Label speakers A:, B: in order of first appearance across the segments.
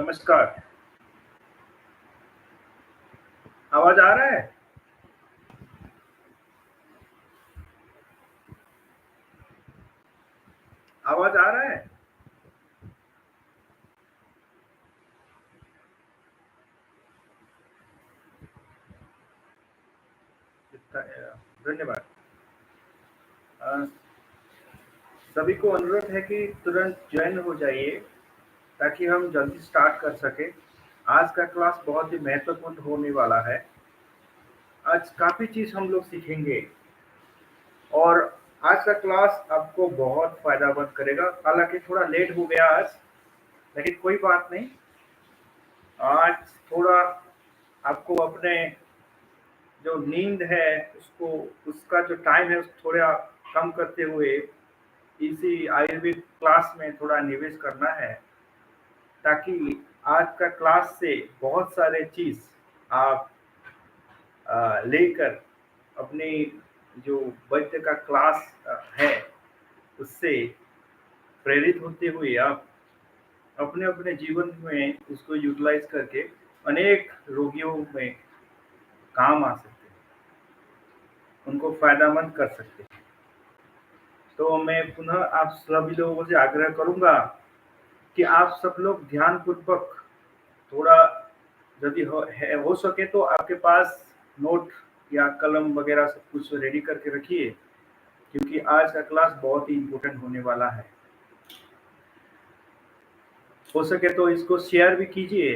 A: नमस्कार। आवाज आ रहा है? आवाज आ रहा है? धन्यवाद। अ, सभी को अनुरोध है कि तुरंत ज्वाइन हो जाइए ताकि हम जल्दी स्टार्ट कर सकें। आज का क्लास बहुत ही महत्वपूर्ण होने वाला है। आज काफ़ी चीज़ हम लोग सीखेंगे और आज का क्लास आपको बहुत फ़ायदेमंद करेगा। हालाँकि थोड़ा लेट हो गया आज, लेकिन कोई बात नहीं। आज थोड़ा आपको अपने जो नींद है उसको उसका जो टाइम है थोड़ा कम करते हुए इसी आयुर्वेद क्लास में थोड़ा निवेश करना है, ताकि आज का क्लास से बहुत सारे चीज़ आप लेकर अपनी जो वैद्य का क्लास है उससे प्रेरित होते हुए आप अपने अपने जीवन में उसको यूटिलाइज करके अनेक रोगियों में काम आ सकते हैं, उनको फायदेमंद कर सकते हैं। तो मैं पुनः आप सभी लोगों से आग्रह करूंगा कि आप सब लोग ध्यानपूर्वक थोड़ा यदि हो सके तो आपके पास नोट या कलम वगैरह सब कुछ रेडी करके रखिए, क्योंकि आज का क्लास बहुत ही इम्पोर्टेंट होने वाला है। हो सके तो इसको शेयर भी कीजिए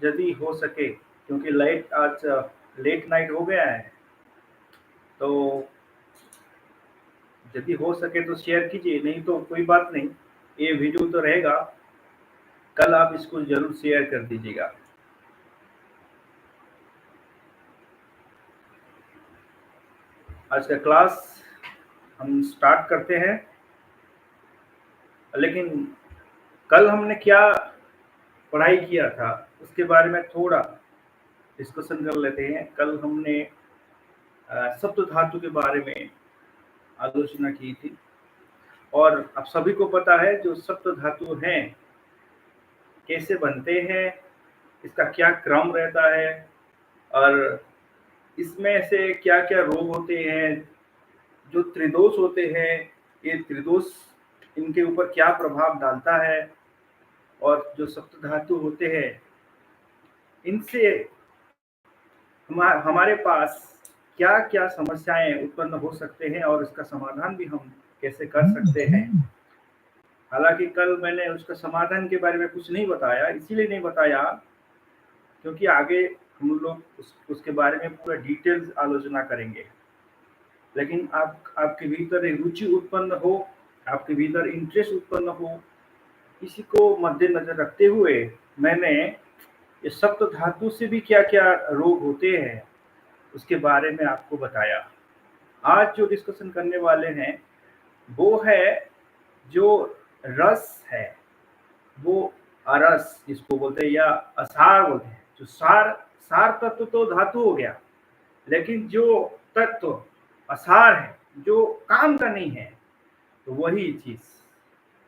A: यदि हो सके, क्योंकि लाइट आज लेट नाइट हो गया है। तो यदि हो सके तो शेयर कीजिए, नहीं तो कोई बात नहीं, ये वीडियो तो रहेगा, कल आप इसको जरूर शेयर कर दीजिएगा। आज का क्लास हम स्टार्ट करते हैं, लेकिन कल हमने क्या पढ़ाई किया था उसके बारे में थोड़ा डिस्कशन कर लेते हैं। कल हमने सप्त धातु के बारे में आलोचना की थी, और आप सभी को पता है जो सप्त धातु हैं कैसे बनते हैं, इसका क्या क्रम रहता है, और इसमें से क्या क्या रोग होते हैं, जो त्रिदोष होते हैं, ये त्रिदोष इनके ऊपर क्या प्रभाव डालता है, और जो सप्त धातु होते हैं इनसे हमारे पास क्या क्या समस्याएं उत्पन्न हो सकते हैं और इसका समाधान भी हम कैसे कर सकते हैं। हालांकि कल मैंने उसका समाधान के बारे में कुछ नहीं बताया, इसीलिए नहीं बताया क्योंकि आगे हम लोग उसके बारे में पूरा डिटेल्स आलोचना करेंगे। लेकिन आपके भीतर एक रुचि उत्पन्न हो, आपके भीतर इंटरेस्ट उत्पन्न हो, इसी को मद्देनजर रखते हुए मैंने ये सप्त धातु से भी क्या क्या रोग होते हैं उसके बारे में आपको बताया। आज जो डिस्कशन करने वाले हैं वो है जो रस है, वो अरस जिसको बोलते हैं या असार बोलते हैं। जो सार सार तत्व तो धातु हो गया, लेकिन जो तत्व असार है, जो काम का नहीं है, तो वही चीज,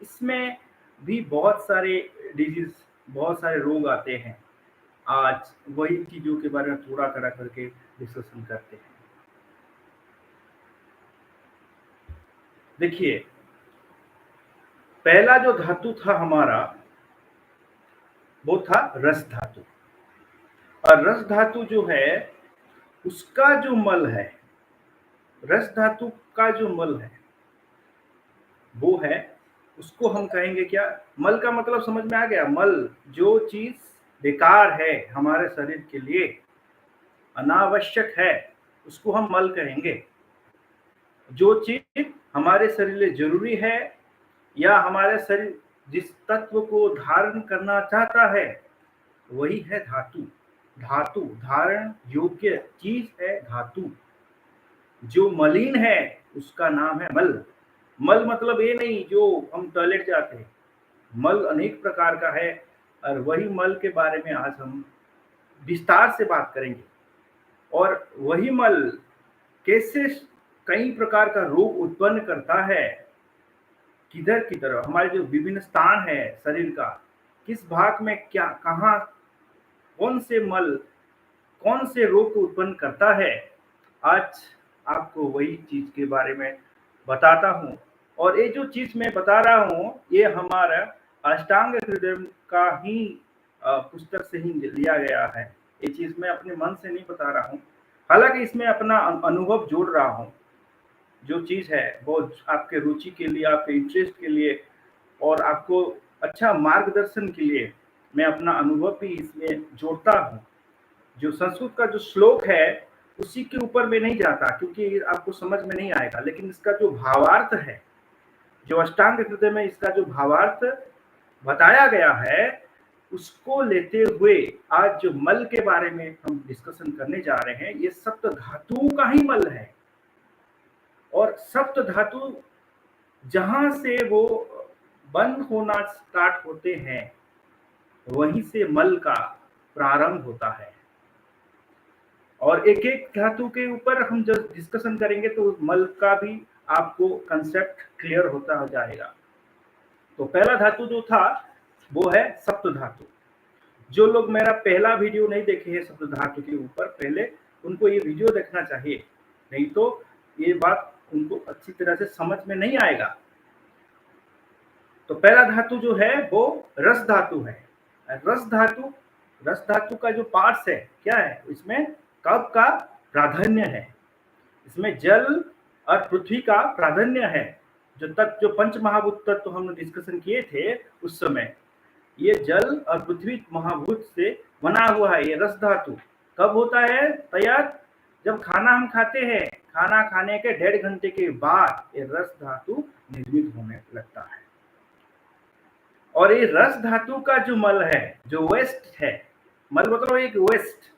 A: इसमें भी बहुत सारे डिजीज, बहुत सारे रोग आते हैं। आज वही चीजों के बारे में थोड़ा थोड़ा करके डिस्कशन करते हैं। देखिए, पहला जो धातु था हमारा वो था रस धातु। और रस धातु जो है उसका जो मल है, रस धातु का जो मल है वो है, उसको हम कहेंगे क्या, मल का मतलब समझ में आ गया। मल जो चीज बेकार है हमारे शरीर के लिए, अनावश्यक है, उसको हम मल कहेंगे। जो चीज हमारे शरीर लिए जरूरी है या हमारे शरीर जिस तत्व को धारण करना चाहता है वही है धातु। धातु धारण योग्य चीज है धातु। जो मलिन है उसका नाम है मल। मल मतलब ये नहीं जो हम टॉयलेट जाते हैं, मल अनेक प्रकार का है, और वही मल के बारे में आज हम विस्तार से बात करेंगे। और वही मल कैसे कई प्रकार का रोग उत्पन्न करता है, किधर की तरफ हमारे जो विभिन्न स्थान है शरीर का, किस भाग में क्या, कहाँ, कौन से मल कौन से रोग को उत्पन्न करता है, आज आपको वही चीज के बारे में बताता हूँ। और ये जो चीज मैं बता रहा हूँ ये हमारा अष्टांग हृदय का ही पुस्तक से ही लिया गया है। ये चीज मैं अपने मन से नहीं बता रहा हूँ, हालांकि इसमें अपना अनुभव जोड़ रहा हूँ। जो चीज है वो आपके रुचि के लिए, आपके इंटरेस्ट के लिए और आपको अच्छा मार्गदर्शन के लिए मैं अपना अनुभव भी इसमें जोड़ता हूँ। जो संस्कृत का जो श्लोक है उसी के ऊपर में नहीं जाता, क्योंकि आपको समझ में नहीं आएगा, लेकिन इसका जो भावार्थ है, जो अष्टांग हृदय में इसका जो भावार्थ बताया गया है, उसको लेते हुए आज जो मल के बारे में हम डिस्कशन करने जा रहे हैं, ये सप्त धातुओं का ही मल है। और सप्त धातु जहां से वो बंद होना स्टार्ट होते हैं, वहीं से मल का प्रारंभ होता है। और एक एक धातु के ऊपर हम जब डिस्कशन करेंगे तो मल का भी आपको कंसेप्ट क्लियर होता हो जाएगा। तो पहला धातु जो था वो है सप्त धातु। जो लोग मेरा पहला वीडियो नहीं देखे हैं सप्त धातु के ऊपर, पहले उनको ये वीडियो देखना चाहिए, नहीं तो ये बात उनको अच्छी तरह से समझ में नहीं आएगा। तो पहला धातु जो है वो रस धातु है। रस धातु का जो पार्ट्स है क्या है, इसमें कब का प्राधान्य है, इसमें जल और पृथ्वी का प्राधान्य है। जो पंच महाभूत तत्व तो हमने डिस्कशन किए थे उस समय, ये जल और पृथ्वी महाभूत से बना हुआ है। ये रस धातु कब होता है तैयार, जब खाना हम खाते हैं, खाना खाने के 1.5 घंटे के बाद ये रस धातु निर्मित होने लगता है। और ये रस धातु का जो मल है, जो वेस्ट है, मल मतलब एक वेस्ट,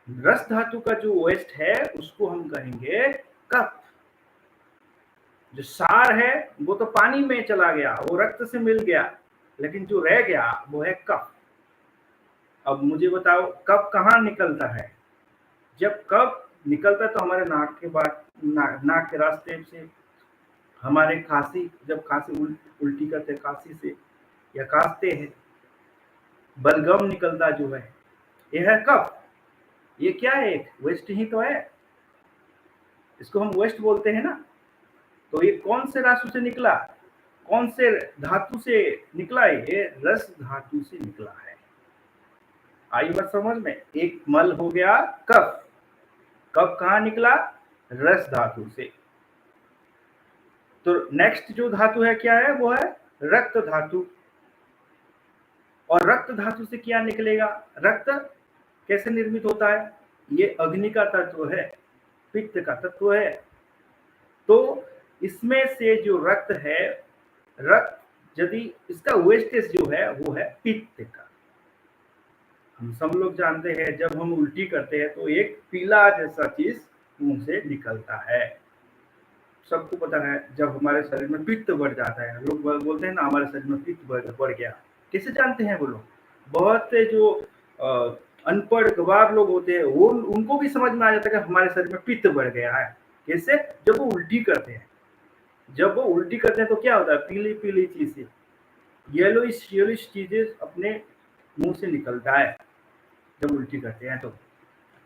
A: रस धातु का जो वेस्ट है उसको हम कहेंगे कफ। जो सार है वो तो पानी में चला गया, वो रक्त से मिल गया, लेकिन जो रह गया वो है कफ। अब मुझे बताओ कफ कहाँ निकलता है। जब कफ निकलता है तो हमारे नाक के बाद, नाक के रास्ते से, हमारे खांसी, जब खांसी उल्टी करते खांसी से या खांसते हैं, बलगम निकलता जो है, ये है कफ। ये क्या है, एक वेस्ट ही तो है, इसको हम वेस्ट बोलते हैं ना। तो ये कौन से राशि से निकला, कौन से धातु से निकला, ये रस धातु से निकला है। आई बात समझ में। एक मल हो गया कफ, कफ कहाँ निकला, रस धातु से। तो नेक्स्ट जो धातु है क्या है, वो है रक्त धातु। और रक्त धातु से क्या निकलेगा, रक्त कैसे निर्मित होता है, ये अग्नि का तत्व है, पित्त का तत्व है। तो इसमें से जो रक्त है, रक्त यदि इसका वेस्टेज जो है वो है पित्त का। हम सब लोग जानते हैं जब हम उल्टी करते हैं तो एक पीला जैसा चीज मुंह से निकलता है। सबको पता है जब हमारे शरीर में पित्त बढ़ जाता है, लोग बोलते हैं ना हमारे शरीर में पित्त बढ़ गया। कैसे जानते हैं वो लोग, बहुत से जो अनपढ़ गवार लोग होते हैं वो, उनको भी समझ में आ जाता है कि हमारे शरीर में पित्त बढ़ गया है। कैसे, जब वो उल्टी करते हैं, जब वो उल्टी करते हैं तो क्या होता है, पीली पीली चीजें, येलोइश चीजें अपने मुंह से निकलता है जब उल्टी करते हैं। तो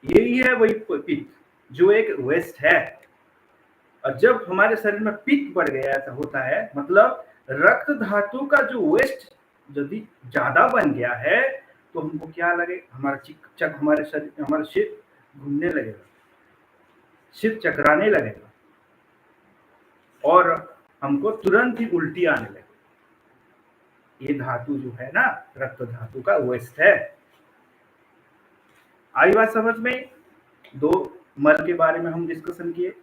A: यही है वही पित्त, जो एक वेस्ट है। और जब हमारे शरीर में पित्त बढ़ गया ऐसा होता है, मतलब रक्त धातु का जो वेस्ट यदि ज्यादा बन गया है तो हमको क्या लगे, हमारे शरीर, हमारा सिर घूमने लगेगा, सिर चकराने लगेगा और हमको तुरंत ही उल्टी आने लगे। ये धातु जो है ना, रक्त धातु का वेस्ट है। आई बात समझ में। दो मल के बारे में हम डिस्कशन किए।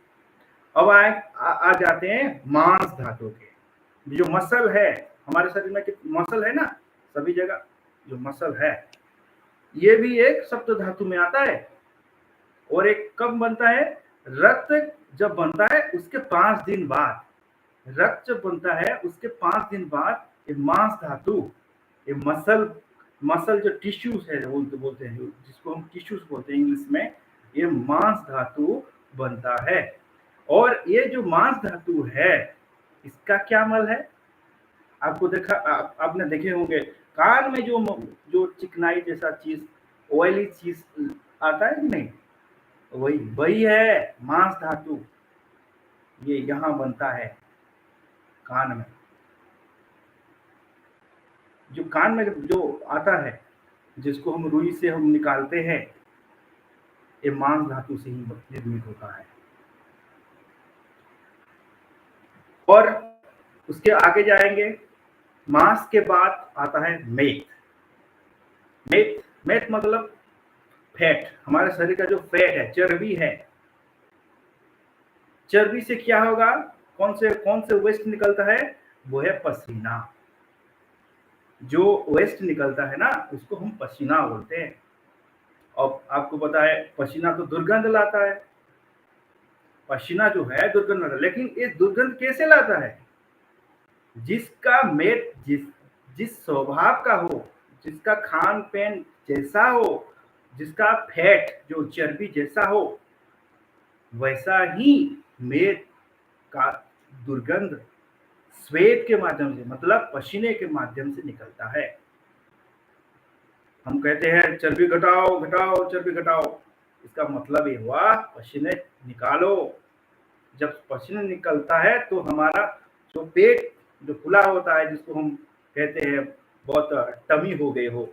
A: अब आ जाते हैं मांस धातु के। जो मसल है हमारे शरीर में, मसल है ना सभी जगह, जो मसल है ये भी एक सप्त धातु में आता है। और एक कब बनता है, रक्त जब बनता है उसके 5 दिन बाद, रक्त जब बनता है उसके 5 दिन बाद ये मांस धातु, ये मसल जो टिश्यूज है बोलते हैं, जिसको हम टिश्यूज बोलते हैं इंग्लिश में, ये मांस धातु बनता है। और ये जो मांस धातु है इसका क्या मल है, आपको देखा आपने देखे होंगे कान में जो चिकनाई जैसा चीज, ऑयली चीज आता है कि नहीं, वही वही है मांस धातु। ये यहाँ बनता है कान में। जो कान में जो आता है, जिसको हम रुई से हम निकालते हैं, ये मांस धातु से ही निर्मित होता है। और उसके आगे जाएंगे, मांस के बाद आता है मेट। मेट मेट मतलब फैट, हमारे शरीर का जो फैट है, चर्बी है। चर्बी से क्या होगा, कौन से वेस्ट निकलता है, वो है पसीना। जो वेस्ट निकलता है ना, उसको हम पसीना बोलते हैं। और आपको पता है पसीना तो दुर्गंध लाता है, पसीना जो है दुर्गंध लाता है। लेकिन ये दुर्गंध कैसे लाता है, जिसका मेट जिस स्वभाव का हो, जिसका खान पीन जैसा हो, जिसका फैट जो चर्बी जैसा हो, वैसा ही मेट का दुर्गंध स्वेद के माध्यम से, मतलब पसीने के माध्यम से निकलता है। हम कहते हैं चर्बी घटाओ घटाओ चर्बी घटाओ, इसका मतलब ये हुआ पसीने निकालो। जब पसीना निकलता है तो हमारा जो पेट जो खुला होता है, जिसको हम कहते हैं बहुत टमी हो गए हो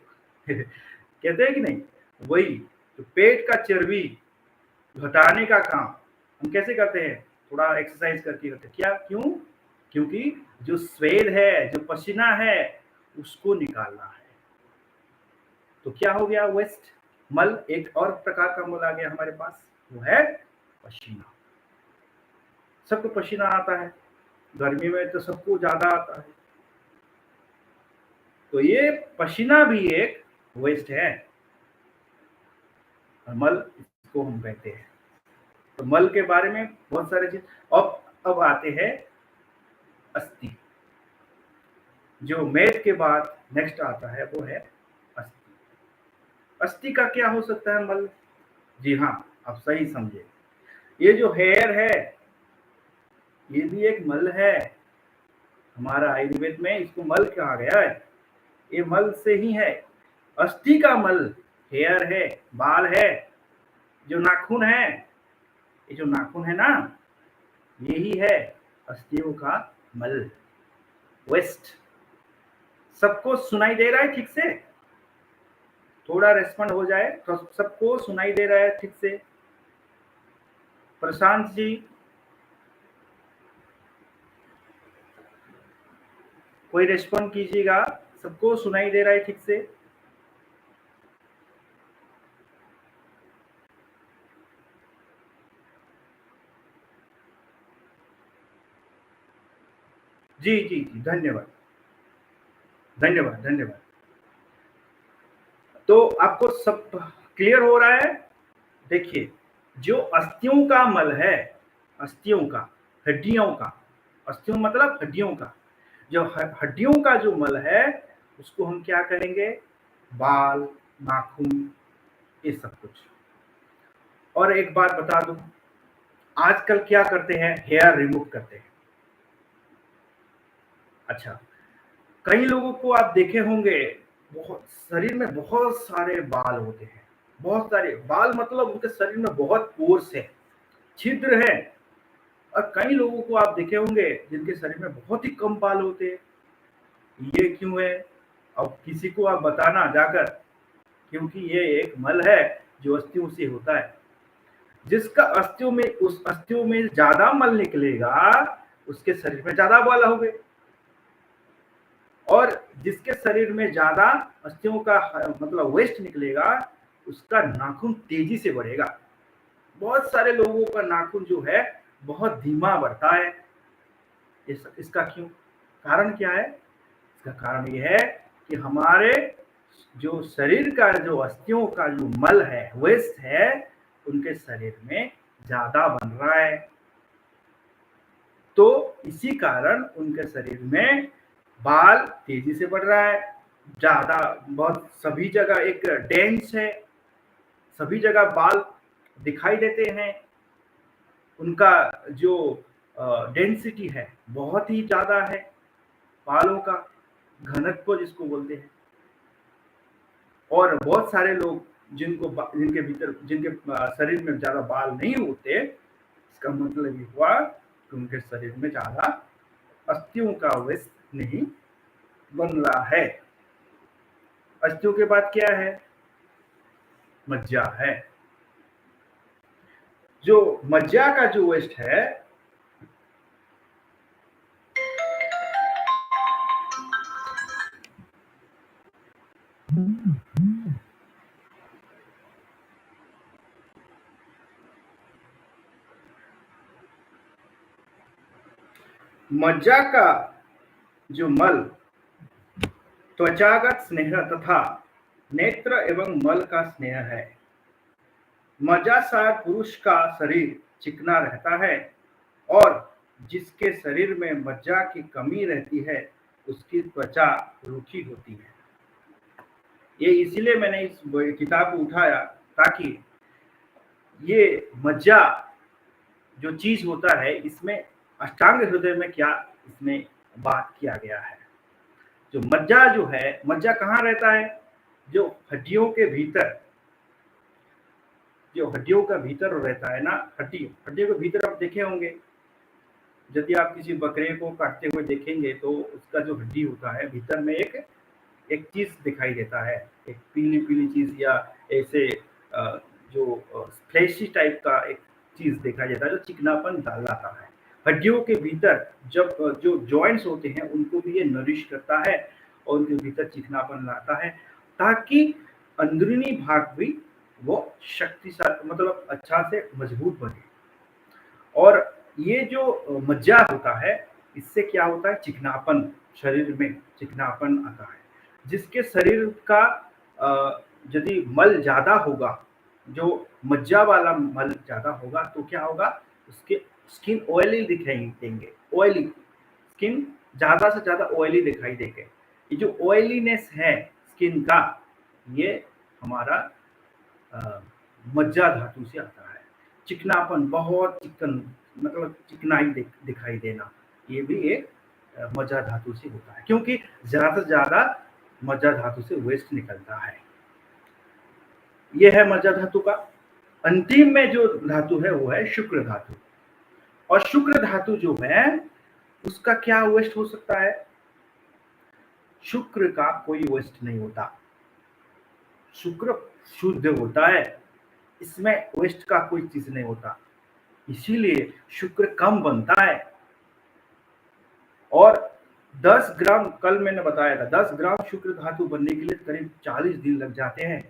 A: कहते हैं कि नहीं, वही तो पेट का चर्बी घटाने का काम हम कैसे करते हैं, थोड़ा एक्सरसाइज करके करते हैं। क्या, क्यों, क्योंकि जो स्वेद है, जो पसीना है, उसको निकालना है। तो क्या हो गया, वेस्ट, मल। एक और प्रकार का मल आ गया हमारे पास, वो है पसीना। सबको पसीना आता है, गर्मी में तो सबको ज्यादा आता है। तो ये पसीना भी एक वेस्ट है, मल इसको हम कहते हैं। तो मल के बारे में बहुत सारे चीज। अब आते हैं अस्थि। जो मेद के बाद नेक्स्ट आता है वो है अस्थि। अस्थि का क्या हो सकता है, मल। जी हाँ, आप सही समझे। ये जो हेयर है, ये भी एक मल है। हमारा आयुर्वेद में इसको मल कहा गया है, ये मल से ही है। अस्थि का मल हेयर है, बाल है, जो नाखून है, ये जो नाखून है ना, यही है अस्थियों का मल, वेस्ट। सबको सुनाई दे रहा है ठीक से, थोड़ा रेस्पॉन्ड हो जाए तो सबको सुनाई दे रहा है ठीक से। प्रशांत जी, कोई रेस्पॉन्ड कीजिएगा, सबको सुनाई दे रहा है ठीक से। जी जी जी, धन्यवाद धन्यवाद धन्यवाद। तो आपको सब क्लियर हो रहा है। देखिए, जो अस्थियों का मल है, अस्थियों का, हड्डियों का, अस्थियों मतलब हड्डियों का, जो हड्डियों का जो मल है, उसको हम क्या करेंगे, बाल, नाखून, ये सब कुछ। और एक बात बता दूं, आजकल क्या करते हैं, हेयर रिमूव करते हैं। अच्छा, कई लोगों को आप देखे होंगे, बहुत शरीर में बहुत सारे बाल होते हैं, बहुत सारे बाल, मतलब उनके शरीर में बहुत पोर्स है, छिद्र है। और कई लोगों को आप देखे होंगे जिनके शरीर में बहुत ही कम बाल होते हैं। ये क्यों है, अब किसी को आप बताना जाकर, क्योंकि ये एक मल है जो अस्थियों से होता है। जिसका अस्थियों में, उस अस्थियों में ज्यादा मल निकलेगा, उसके शरीर में ज्यादा बाल होंगे। और जिसके शरीर में ज्यादा अस्थियों का मतलब वेस्ट निकलेगा, उसका नाखून तेजी से बढ़ेगा। बहुत सारे लोगों का नाखून जो है बहुत धीमा बढ़ता है। इसका क्यों, कारण क्या है, इसका कारण यह है कि हमारे जो शरीर का जो अस्थियों का जो मल है, वेस्ट है, उनके शरीर में ज्यादा बन रहा है। तो इसी कारण उनके शरीर में बाल तेजी से बढ़ रहा है, ज्यादा, बहुत सभी जगह एक डेंस है, सभी जगह बाल दिखाई देते हैं। उनका जो डेंसिटी है बहुत ही ज्यादा है। बालों का घनत्व जिसको बोलते हैं। और बहुत सारे लोग जिनके भीतर जिनके शरीर में ज्यादा बाल नहीं होते, इसका मतलब ये हुआ कि उनके शरीर में ज्यादा अस्थियों का वेस्ट नहीं बन रहा है। अस्थियों के बाद क्या है? मज्जा है। जो मज्जा का जो वेस्ट है, मज्जा का जो मल त्वचागत स्नेह तथा नेत्र एवं मल का स्नेह है। मज्जासार पुरुष का शरीर चिकना रहता है और जिसके शरीर में मज्जा की कमी रहती है उसकी त्वचा रूखी होती है। ये इसीलिए मैंने इस किताब को उठाया ताकि ये मज्जा जो चीज होता है, इसमें अष्टांग हृदय में क्या इसमें बात किया गया है। जो मज्जा जो है, मज्जा कहाँ रहता है? जो हड्डियों के भीतर, जो हड्डियों का भीतर रहता है ना, हड्डियों के भीतर आप देखे होंगे, यदि आप किसी बकरे को काटते हुए देखेंगे तो उसका जो हड्डी होता है भीतर में एक चीज दिखाई देता है, एक पीली पीली चीज या ऐसे जो फ्लैशी टाइप का एक चीज देखा जाता है जो चिकनापन डाल लाता है। हड्डियों के भीतर जब जो जॉइंट्स होते हैं उनको भी ये नरिश करता है और उनके भीतर चिकनापन लाता है ताकि अंदरूनी भाग भी वो शक्तिशाली मतलब अच्छा से मजबूत बने। और ये जो मज्जा होता है, इससे क्या होता है? चिकनापन, शरीर में चिकनापन आता है। जिसके शरीर का यदि मल ज्यादा होगा, जो मज्जा वाला मल ज्यादा होगा तो क्या होगा? उसके स्किन ऑयली दिखाई देंगे, ऑयली स्किन ज्यादा से ज्यादा ऑयली दिखाई देंगे। ये जो ऑयलीनेस है स्किन का, ये हमारा मज्जा धातु से आता है। चिकनापन, बहुत चिकन मतलब चिकनाई दिखाई देना, ये भी एक मज्जा धातु से होता है क्योंकि ज्यादा से ज्यादा मज्जा धातु से वेस्ट निकलता है। यह है मज्जा धातु का। अंतिम में जो धातु है वो है शुक्र धातु। और शुक्र धातु जो है उसका क्या वेस्ट हो सकता है? शुक्र का कोई वेस्ट नहीं होता। शुक्र शुद्ध होता है, इसमें वेस्ट का कोई चीज नहीं होता, इसीलिए शुक्र कम बनता है। और 10 ग्राम, कल मैंने बताया था, 10 ग्राम शुक्र धातु बनने के लिए करीब 40 दिन लग जाते हैं।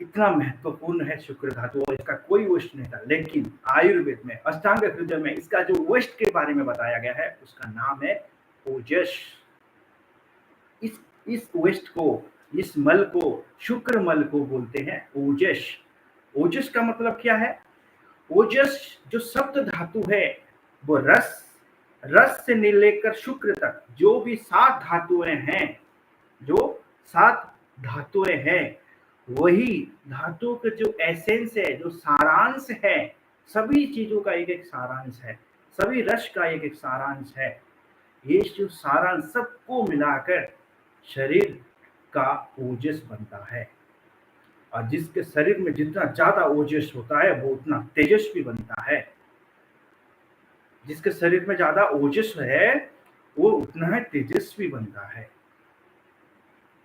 A: इतना महत्वपूर्ण है शुक्र धातु और इसका कोई वेस्ट नहीं था। लेकिन आयुर्वेद में अष्टांग हृदय में इसका जो वेस्ट के बारे में बताया गया है उसका नाम है ओजस। इस वेस्ट को, इस मल को, शुक्र मल को बोलते हैं ओजस। ओजस का मतलब क्या है? ओजस जो सप्त धातु है वो रस से लेकर शुक्र तक जो भी 7 धातुएं हैं, जो 7 धातुएं हैं, वही धातु के जो एसेंस है, जो सारांश है, सभी चीजों का एक एक सारांश है, सभी रस का एक एक सारांश है। ये जो सारांश सबको मिलाकर शरीर का ओजस बनता है। और जिसके शरीर में जितना ज्यादा ओजस होता है वो उतना तेजस्वी बनता है। जिसके शरीर में ज्यादा ओजस है वो उतना ही तेजस्वी बनता है।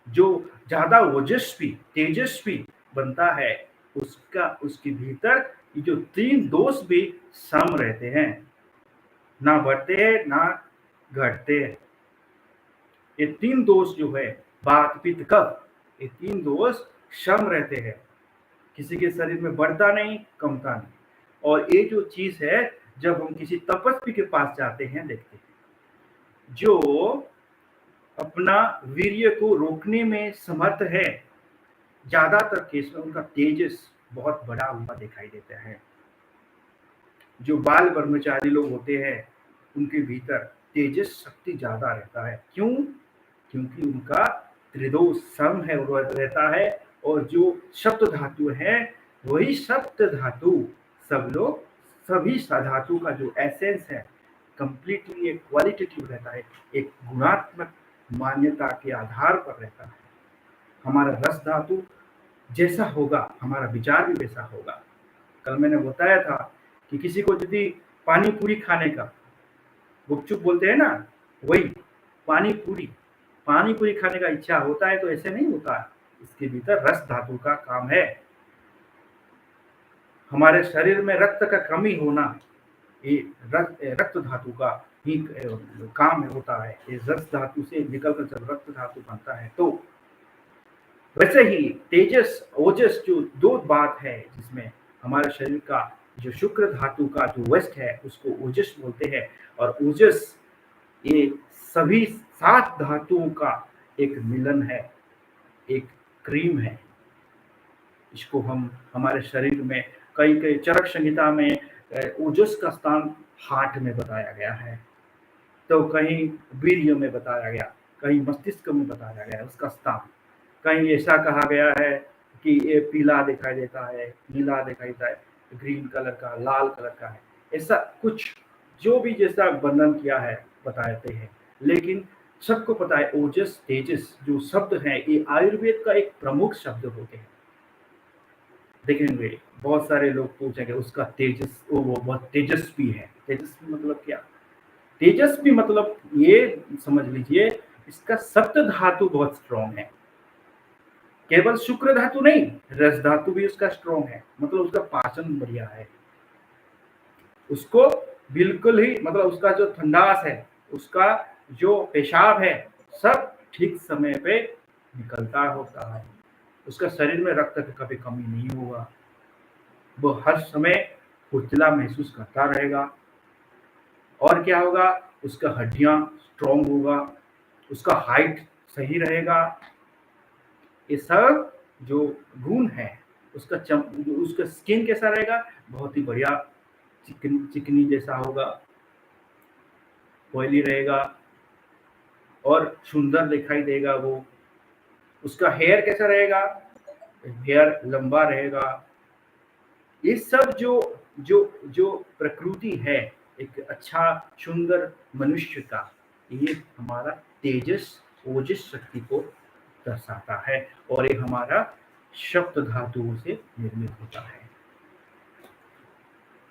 A: जो ज्यादा ओजस्वी तेजस्वी बनता है उसके भीतर ये जो 3 दोष भी सम रहते हैं, ना बढ़ते हैं ना घटते हैं। ये 3 दोष जो है वात पित्त कफ, ये 3 दोष सम रहते हैं, किसी के शरीर में बढ़ता नहीं कमता नहीं। और ये जो चीज है जब हम किसी तपस्वी के पास जाते हैं, देखते हैं जो अपना वीर्य को रोकने में समर्थ है, ज्यादातर केस में उनका तेजस बहुत बड़ा हुआ दिखाई देता है। जो बाल ब्रह्मचारी लोग होते हैं उनके भीतर तेजस शक्ति ज्यादा रहता है। क्यों? क्योंकि उनका त्रिदोष सम है रहता है। और जो सप्त धातु है वही सप्त धातु सब लोग, सभी धातु का जो एसेंस है कंप्लीटली एक क्वालिटेटिव रहता है, एक गुणात्मक मान्यता के आधार पर रहता है। हमारा रस धातु जैसा होगा, हमारा विचार भी वैसा होगा। कल मैंने बताया था कि किसी को यदि पानी पूरी खाने का, गुपचुप बोलते हैं ना, वही पानी पूरी खाने का इच्छा होता है तो ऐसे नहीं होता। इसके भीतर रस धातु का काम है। हमारे शरीर में रक्त का कमी होना, ये रक्त धातु का ही काम होता है। ये रस धातु से निकलकर जब रक्त धातु बनता है, तो वैसे ही तेजस ओजस जो दो बात है, जिसमें हमारे शरीर का जो शुक्र धातु का जो वेस्ट है उसको ओजस बोलते हैं, और ओजस ये सभी 7 धातुओं का एक मिलन है, एक क्रीम है। इसको हम हमारे शरीर में कई चरक संहिता में ओजस का स्थान हार्ट में बताया गया है, तो कहीं वीर्य में बताया गया, कहीं मस्तिष्क में बताया गया उसका स्थान। कहीं ऐसा कहा गया है कि ये पीला दिखाई देता है, नीला दिखाई देता है, ग्रीन कलर का, लाल कलर का है, ऐसा कुछ जो भी जैसा वर्णन किया है बताते हैं। लेकिन सबको पता है ओजस तेजस जो शब्द है ये आयुर्वेद का एक प्रमुख शब्द होते हैं। देखेंगे बहुत सारे लोग पूछेंगे उसका तेजस, वो बहुत तेजस्वी है। तेजस्वी मतलब क्या? तेजस्वी मतलब ये समझ लीजिए इसका सप्त धातु बहुत स्ट्रॉन्ग है। केवल शुक्र धातु नहीं, रस धातु भी उसका स्ट्रॉन्ग है, मतलब उसका पाचन बढ़िया है। उसको बिल्कुल ही मतलब उसका जो ठंडास है, उसका जो पेशाब है, सब ठीक समय पे निकलता होता है। उसका शरीर में रक्त की कभी कमी नहीं होगा, वो हर समय फुर्तीला महसूस करता रहेगा। और क्या होगा, उसका हड्डियां स्ट्रॉन्ग होगा, उसका हाइट सही रहेगा। ये सब जो गुण है, उसका स्किन कैसा रहेगा, बहुत ही बढ़िया चिकनी जैसा होगा, ऑयली रहेगा और सुंदर दिखाई देगा वो। उसका हेयर कैसा रहेगा, हेयर लंबा रहेगा। ये सब जो जो जो प्रकृति है एक अच्छा सुंदर मनुष्य का, ये हमारा तेजस ओजस शक्ति को दर्शाता है, और ये हमारा सप्त धातुओं से निर्मित होता है।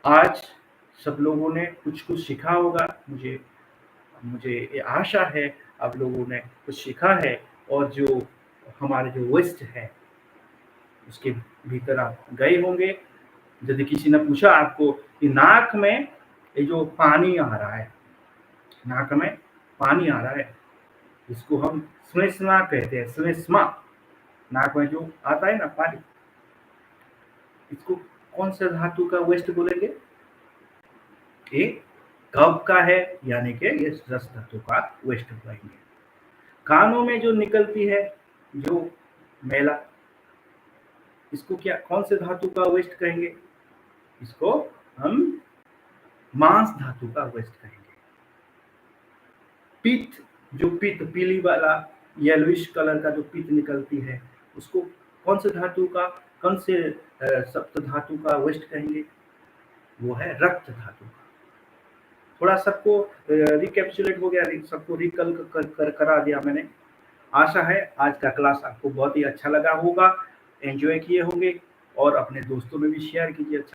A: आज सब लोगों ने कुछ कुछ सीखा होगा, मुझे ये आशा है आप लोगों ने कुछ सीखा है। और जो हमारे जो वेस्ट है उसके भीतर आप गए होंगे। यदि किसी ने पूछा आपको कि नाक में ये जो पानी आ रहा है, नाक में पानी आ रहा है, इसको हम श्लेष्मा कहते हैं। श्लेष्मा, नाक में जो आता है ना पानी, इसको कौन सा धातु का वेस्ट बोलेंगे? ये कब का है, यानी कि ये रस धातु का वेस्ट बोलेंगे। कानों में जो निकलती है जो मैला, इसको क्या कौन से धातु का वेस्ट कहेंगे? इसको हम मांस धातु का वेस्ट कहेंगे। पित्त, जो पित्त पीली वाला येलोइश कलर का जो पित्त निकलती है, उसको कौन से धातु का, कौन से सप्त धातु का वेस्ट कहेंगे? वो है रक्त धातु का। थोड़ा सबको रिकैप्चुलेट हो गया, सबको रिकल करा दिया मैंने। आशा है आज का क्लास आपको बहुत ही अच्छा लगा होगा, एंजॉय किए होंगे, और अपने दोस्तों में भी शेयर कीजिए। अच्छा